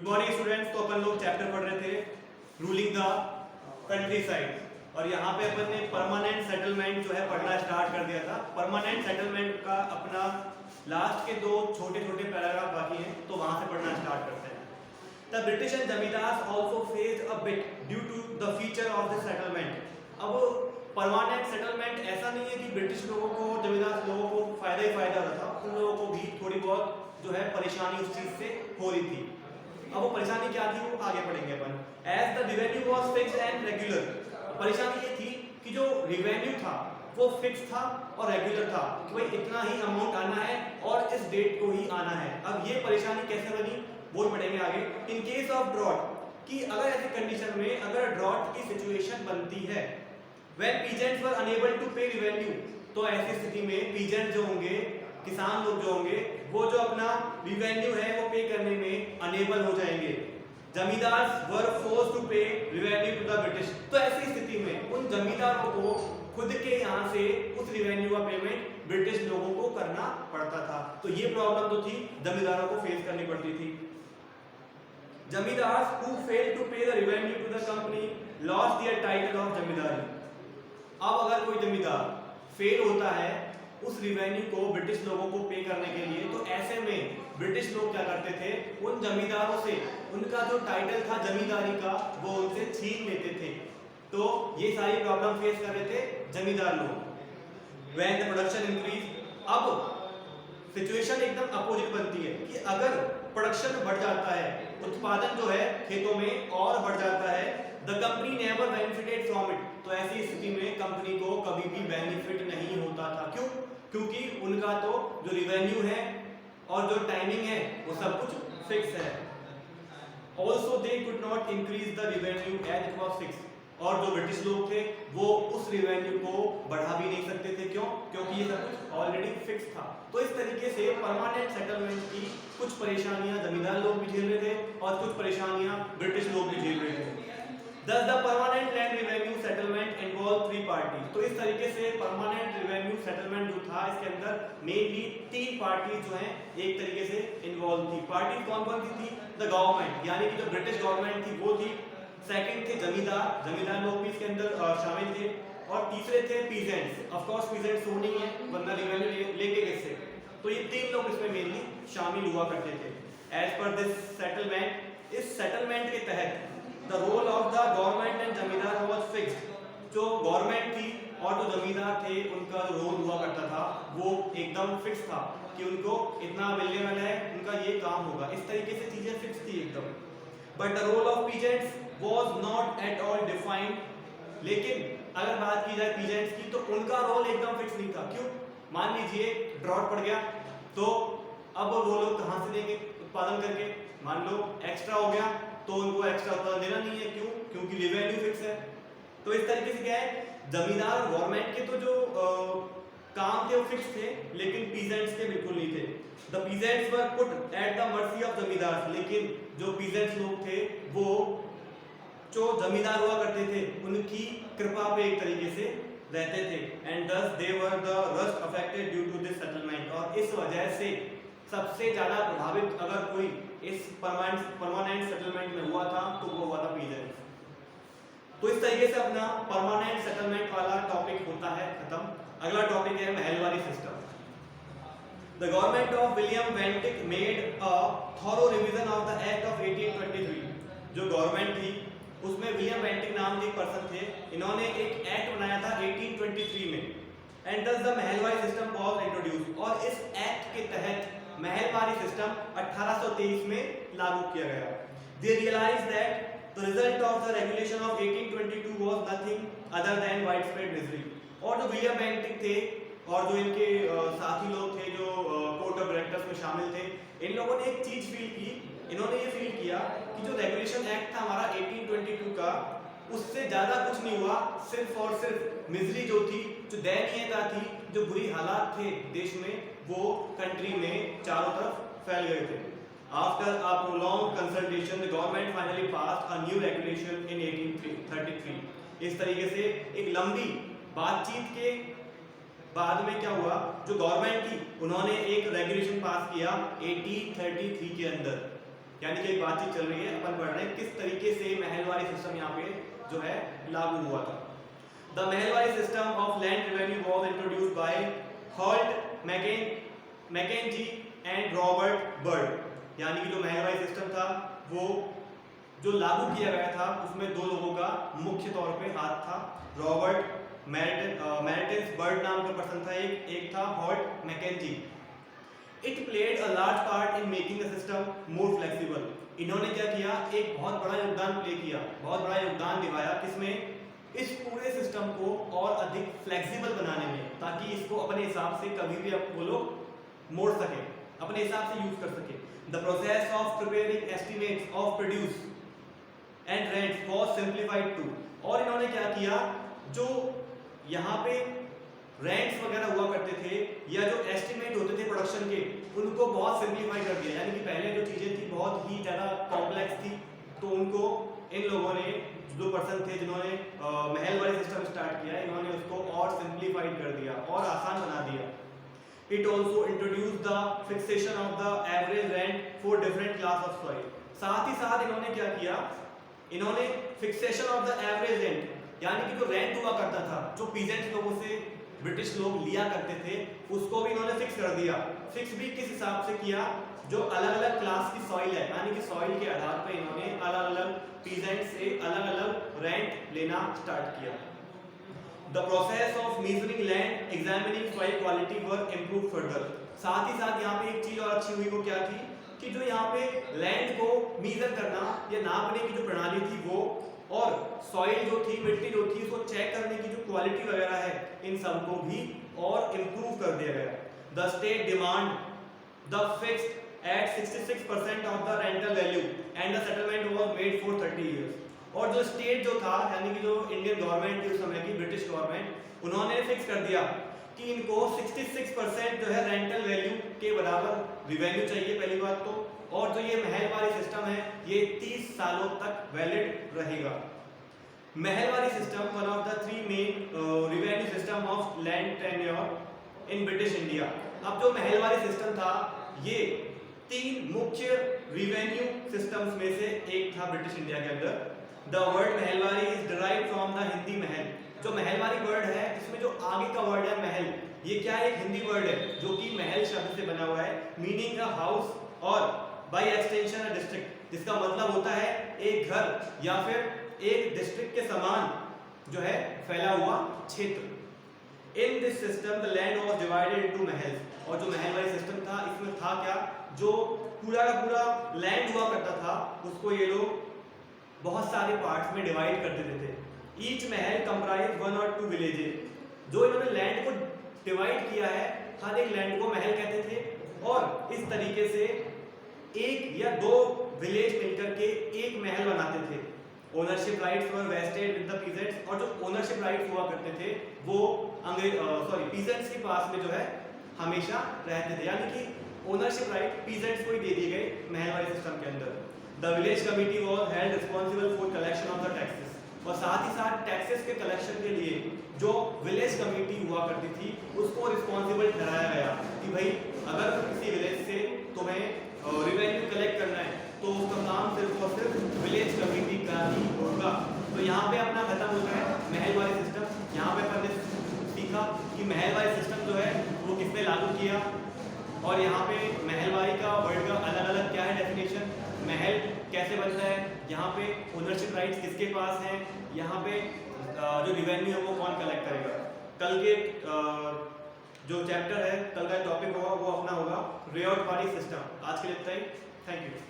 Good morning students. तो अपन लोग chapter पढ़ रहे थे रूलिंग द कंट्री साइड, और यहाँ पे अपन ने परमानेंट सेटलमेंट जो है पढ़ना स्टार्ट कर दिया था। परमानेंट सेटलमेंट का अपना लास्ट के दो छोटे छोटे पैराग्राफ बाकी हैं, तो वहां से पढ़ना स्टार्ट करते हैं। The British and zamindars also faced a bit due to the feature of the settlement. अब परमानेंट सेटलमेंट ऐसा नहीं है कि ब्रिटिश लोगों को जमींदार लोगों को फायदा ही फायदा हो रहा था, उन लोगों को भी थोड़ी बहुत जो है परेशानी उस चीज से हो रही थी। अब वो परेशानी क्या थी वो आगे पढ़ेंगे अपन। As the revenue was fixed and regular, परेशानी ये थी कि जो रिवेन्यू था वो फिक्स था और रेगुलर था कि भाई इतना ही अमाउंट आना है और इस डेट को ही आना है। अब ये परेशानी कैसे बनी वो पढ़ेंगे आगे। इन केस ऑफ ड्रॉट, कि अगर ऐसी कंडीशन में अगर ड्रॉट की सिचुएशन बनती है, when peasants were unable to pay revenue, तो ऐसी स्थिति में पीजेंट जो होंगे, किसान लोग जो होंगे, वो जो अपना रिवेन्यू है वो पे करने में अनेबल हो जाएंगे। जमींदार्स वर forced to pay revenue to the British, तो ऐसी स्थिति में उन जमींदारों को खुद के यहाँ से उस रिवेन्यू का पेमेंट ब्रिटिश लोगों को करना पड़ता था। तो ये प्रॉब्लम तो थी, जमींदारों को फेस करनी पड़ती थी। Zamindars who fail to pay the revenue to the company lost their title of zamindari. अब अगर कोई जमींदार फेल होता है उस रिवेन्यू को ब्रिटिश लोगों को पे करने के लिए, तो ऐसे में ब्रिटिश लोग क्या करते थे, उन जमींदारों से उनका जो टाइटल था जमींदारी का वो उनसे छीन लेते थे। तो ये सारी प्रॉब्लम फेस कर रहे थे जमींदार लोग। व्हेन द प्रोडक्शन इंक्रीज, अब सिचुएशन एकदम अपोजिट बनती है कि अगर प्रोडक्शन बढ़ जाता है, उत्पादन जो है खेतों में और बढ़ जाता है, the company never benefited from it, तो ऐसी स्थिति में कंपनी को कभी भी बेनिफिट नहीं होता था। क्यों? क्योंकि उनका तो जो रिवेन्यू है और जो टाइमिंग है वो सब कुछ फिक्स है। Also they could not increase the revenue as it was fix, और जो ब्रिटिश लोग थे वो उस रिवेन्यू को बढ़ा भी नहीं सकते थे। क्यों? क्योंकि ये सब कुछ ऑलरेडी फिक्स था। तो इस तरीके से परमानेंट सेटलमेंट की कुछ परेशानियां जमींदार लोग भी झेल रहे थे और कुछ परेशानियां ब्रिटिश लोग भी झेल रहे थे। Thus the permanent land revenue settlement involved three parties। तो इस तरीके से परमानेंट रेवेन्यू सेटलमेंट जो था इसके अंदर मेनली तीन पार्टी जो हैं एक तरीके से इन्वॉल्व थी। पार्टी कौन कौन सी थी? द गवर्नमेंट, यानी कि जो ब्रिटिश गवर्नमेंट थी वो थी। सेकंड थे जमींदार, जमींदार लोग भी इसके अंदर शामिल थे। और तीसरे थे पीजेंट्स। ऑफ कोर्स पीजेंट्स वो नहीं है वरना रेवेन्यू लेंगे कैसे, तो ये तीन लोग इसमें मेनली शामिल हुआ करते थे। एज पर दिस सेटलमेंट, इस सेटलमेंट के तहत The role of the government and जमींदार was fixed। जो गवर्नमेंट थी और जो जमींदार थे उनका जो रोल हुआ करता था वो एकदम फिक्स था कि उनको इतना मिलने वाला है, उनका ये काम होगा, इस तरीके से चीजें फिक्स थी एकदम। But the role of peasants was not at all defined। लेकिन अगर बात की जाए पीजेंट्स की तो उनका रोल एकदम फिक्स नहीं था। क्यों? मान लीजिए ड्रॉट पड़ गया तो अब वो लोग कहाँ से देंगे उत्पादन करके? मान लो एक्स्ट्रा हो गया तो उनको एक्स्ट्रा उत्पादन देना नहीं है। क्यों? क्योंकि रिवेन्यू फिक्स है। तो इस तरीके से क्या है, जमींदार और गवर्नमेंट के तो जो काम थे वो फिक्स थे, लेकिन पीजेंट्स के बिल्कुल नहीं थे। The peasants were put at the mercy of जमींदार, लेकिन जो पीजेंट्स लोग थे वो जो जमींदार हुआ करते थे उनकी कृपा पे एक तरीके से रहते थे। And thus they were the worst affected due to this settlement। और इस वजह से सबसे ज्यादा प्रभावित अगर कोई इस परमानेंट सेटलमेंट में हुआ था तो वो हुआ था पीजेंट्स। तो इस तरीके से अपना परमानेंट सेटलमेंट वाला टॉपिक होता है खत्म। अगला टॉपिक है Mahalwari system. The government of William वेंटिक made a thorough revision of the act of 1823। जो गवर्नमेंट थी उसमें विलियम वेंटिक नाम के पर्सन थे, इन्होंने एक एक्ट बनाया था 1823 में। And thus the Mahalwari system was introduced, और इस एक्ट के तहत महलवारी सिस्टम 1823 में लागू किया गया। They realized that the result of the regulation of 1822 was nothing other than widespread misery। और जो विलियम बेंटिक थे और जो इनके साथी लोग थे जो कोर्ट ऑफ डायरेक्टर्स में शामिल थे, इन लोगों ने एक चीज फील की। इन्होंने ये फील किया कि जो रेगुलेशन एक्ट था हमारा 1822 का, उससे ज्यादा कुछ नहीं हुआ, सिर्फ और सिर्फ मिजरी जो थी, जो दयनीयता थी, जो बुरी हालात थे देश में, वो कंट्री में चारों तरफ फैल गए थे। After a prolonged consultation, the government finally passed a new regulation in 1833। इस तरीके से एक लंबी बातचीत के बाद में क्या हुआ, जो गवर्नमेंट थी उन्होंने एक रेगुलेशन पास किया 1833 के अंदर। यानी कि एक बातचीत चल रही है, अपन पढ़ रहे हैं किस तरीके से महलवारी सिस्टम यहाँ पे जो है लागू हुआ था। The Mahalwari system of land revenue was introduced by Holt Mackenzie and Robert bird. यानी कि जो महलवारी सिस्टम था वो जो लागू किया गया था उसमें दो लोगों का मुख्य तौर पे हाथ था। रॉबर्ट मैर्टेंस बर्ड नाम का पर्सन था, एक था Holt Mackenzie. It played a large part in making the system more flexible. इन्होंने क्या किया, एक बहुत बड़ा योगदान प्ले किया, बहुत बड़ा योगदान निभाया किसमें, इस पूरे सिस्टम को और अधिक फ्लेक्सिबल बनाने में, ताकि इसको अपने हिसाब से कभी भी वो लोग मोड़ सके, अपने हिसाब से यूज कर सके। The process of preparing estimates of produce and rent was simplified too. और इन्होंने क्या किया, जो यहाँ पे रेंट्स वगैरह हुआ करते थे या जो एस्टिमेट होते थे प्रोडक्शन के, उनको बहुत सिंप्लीफाई कर दिया। यानी कि पहले जो चीजें थी बहुत ही ज़्यादा कॉम्प्लेक्स थी, तो उनको इन लोगों ने, जो पर्सन थे जिन्होंने महलवारी सिस्टम स्टार्ट किया, इन्होंने उसको और सिंप्लीफाइड कर दिया और आसान बना दिया। It also introduce the fixation of the average rent for different class of soil. साथ ही साथ इन्होंने क्या किया, इन्होंने fixation of the average rent, यानी कि जो रेंट हुआ करता था, जो पीजेंट लोगों से ब्रिटिश लोग लिया करते थे, उसको भी इन्होंने फिक्स कर दिया। फिक्स भी किस हिसाब से किया, जो अलग अलग क्लास की सॉइल है, यानी कि सॉइल के आधार पर इन्होंने अलग अलग पीजेंट से अलग अलग रेंट लेना स्टार्ट किया। The process of measuring land examining soil quality were improve further. साथ ही साथ यहाँ पे एक चीज और अच्छी हुई, वो क्या थी कि जो यहाँ पे लैंड को मेजर करना या नापने की जो प्रणाली थी वो, और सॉइल जो थी, मिट्टी जो थी, उसको चेक करने की जो क्वालिटी वगैरह है, इन सब को भी और इम्प्रूव कर दिया गया। The state demand the fixed at 66% of the rental value and the settlement was made for 30 years. और जो स्टेट जो था, यानी कि जो इंडियन गवर्नमेंट थी उस समय की, ब्रिटिश गवर्नमेंट, उन्होंने फिक्स कर दिया कि इनको 66% जो है रेंटल वैल्यू के बराबर रिवेन्यू चाहिए, पहली बात तो, और जो ये महलवारी सिस्टम है ये 30 सालों तक वैलिड रहेगा। Mahalwari system one of the 3 main revenue system of land tenure in British India. अब जो महलवारी सिस्टम था ये 3 मुख्य रिवेन्यू सिस्टम्स में से एक था ब्रिटिश इंडिया के अंदर। The word Mahalwari is derived from the Hindi महल। जो महलवारी वर्ड है, इसमें जो आगे का वर्ड है महल, ये क्या है, एक हिंदी वर्ड है जो कि महल शब्द से बना हुआ है, मीनिंग अ हाउस और बाय एक्सटेंशन अ डिस्ट्रिक्ट, जिसका मतलब होता है एक घर या फिर एक डिस्ट्रिक्ट के समान जो है फैला हुआ क्षेत्र। In this system the land was divided into mahals. और जो महलवारी सिस्टम था, इसमें था क्या, जो पूरा का पूरा लैंड हुआ करता था उसको ये लोग बहुत सारे पार्ट्स में डिवाइड कर देते थे। ईच महल कंप्राइज 1 और 2 विलेजेस। जो इन्होंने लैंड को डिवाइड किया है, हर एक लैंड को महल कहते थे, और इस तरीके से एक या 2 विलेज मिलकर के एक महल बनाते थे। Ownership rights were wasted with the peasants. और जो ओनरशिप राइट्स हुआ करते थे वो पीजेंट्स के पास में जो है हमेशा रहते थे, यानी कि ओनरशिप राइट पीजेंट्स को ही दे दिए गए महलवारी सिस्टम के अंदर। The village committee was held responsible for collection of the taxes. और साथ ही साथ टैक्सेस के कलेक्शन के लिए जो विलेज कमेटी हुआ करती थी उसको रिस्पॉन्सिबल ठहराया गया कि भाई अगर किसी विलेज से तुम्हें रिवेन्यू कलेक्ट करना है तो उसका काम सिर्फ और सिर्फ विलेज कमेटी का ही होगा। तो यहाँ पे अपना खत्म होता है महलवारी सिस्टम। यहाँ पे अपन ने सीखा कि महलवारी सिस्टम जो है वो किसने लागू किया, और यहाँ पे महलवारी का वर्ड का अलग अलग क्या है डेफिनेशन, महल कैसे बनता है, यहाँ पे ओनरशिप राइट्स किसके पास हैं, यहाँ पे जो रिवेन्यू है वो कौन कलेक्ट करेगा। कल के जो चैप्टर है, कल का टॉपिक होगा वो अपना होगा रेआउट वाली सिस्टम। आज के लिए इतना ही, थैंक यू।